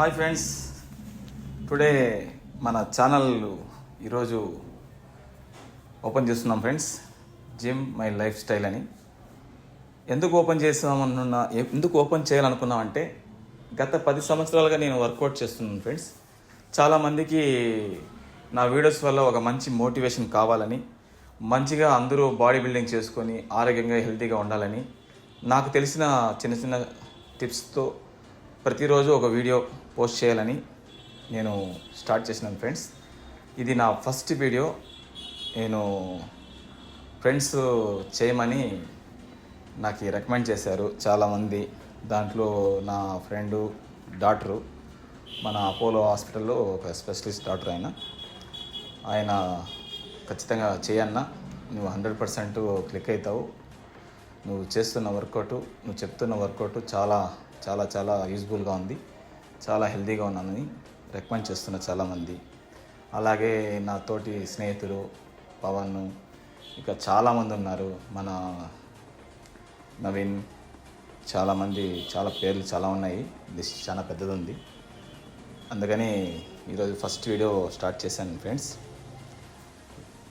Hi friends, today మన channel ఈరోజు open చేస్తున్నాం friends. Gym my life style అని ఎందుకు ఓపెన్ చేయాలనుకున్నాం అంటే గత 10 సంవత్సరాలుగా నేను వర్కౌట్ చేస్తున్నాను ఫ్రెండ్స్. చాలామందికి నా వీడియోస్ వల్ల ఒక మంచి మోటివేషన్ కావాలని, మంచిగా అందరూ బాడీ బిల్డింగ్ చేసుకొని ఆరోగ్యంగా హెల్తీగా ఉండాలని, నాకు తెలిసిన చిన్న చిన్న టిప్స్తో ప్రతిరోజు ఒక వీడియో పోస్ట్ చేయాలని నేను స్టార్ట్ చేసినాను ఫ్రెండ్స్. ఇది నా ఫస్ట్ వీడియో. నేను ఫ్రెండ్స్ చేయమని నాకు రికమెండ్ చేశారు చాలామంది. దాంట్లో నా ఫ్రెండు డాక్టరు, మన అపోలో హాస్పిటల్లో ఒక స్పెషలిస్ట్ డాక్టర్ ఆయన ఖచ్చితంగా చేయన్నా, నువ్వు 100% క్లిక్ అవుతావు, నువ్వు చేస్తున్న వర్కౌట్, నువ్వు చెప్తున్న వర్కౌట్ చాలా చాలా చాలా యూజ్ఫుల్గా ఉంది, చాలా హెల్తీగా ఉన్నానని రికమెండ్ చేస్తున్న చాలామంది. అలాగే నా తోటి స్నేహితులు పవన్, ఇక చాలామంది ఉన్నారు, మన నవీన్, చాలామంది, చాలా పేర్లు చాలా ఉన్నాయి, లిస్ట్ చాలా పెద్దది ఉంది. అందుకని ఈరోజు ఫస్ట్ వీడియో స్టార్ట్ చేశాను ఫ్రెండ్స్.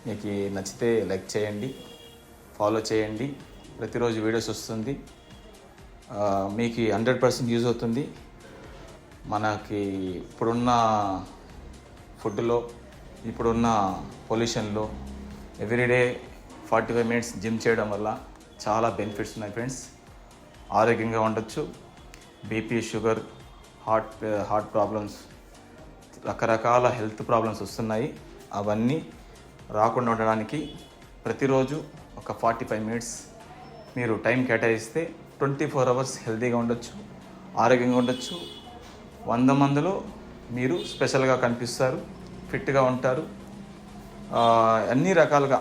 మీకు నచ్చితే లైక్ చేయండి, ఫాలో చేయండి. ప్రతిరోజు వీడియోస్ వస్తుంది, మీకు 100% యూజ్ అవుతుంది. మనకి ఇప్పుడున్న ఫుడ్లో, ఇప్పుడున్న పొల్యూషన్లో ఎవ్రీడే 45 మినిట్స్ జిమ్ చేయడం వల్ల చాలా బెనిఫిట్స్ ఉన్నాయి ఫ్రెండ్స్. ఆరోగ్యంగా ఉండొచ్చు. బీపీ, షుగర్, హార్ట్ ప్రాబ్లమ్స్, రకరకాల హెల్త్ ప్రాబ్లమ్స్ వస్తున్నాయి. అవన్నీ రాకుండా ఉండడానికి ప్రతిరోజు ఒక 45 మినిట్స్ మీరు టైం కేటాయిస్తే 24 అవర్స్ హెల్తీగా ఉండొచ్చు, ఆరోగ్యంగా ఉండొచ్చు. 100 మందిలో మీరు స్పెషల్గా కనిపిస్తారు, ఫిట్గా ఉంటారు. అన్ని రకాలుగా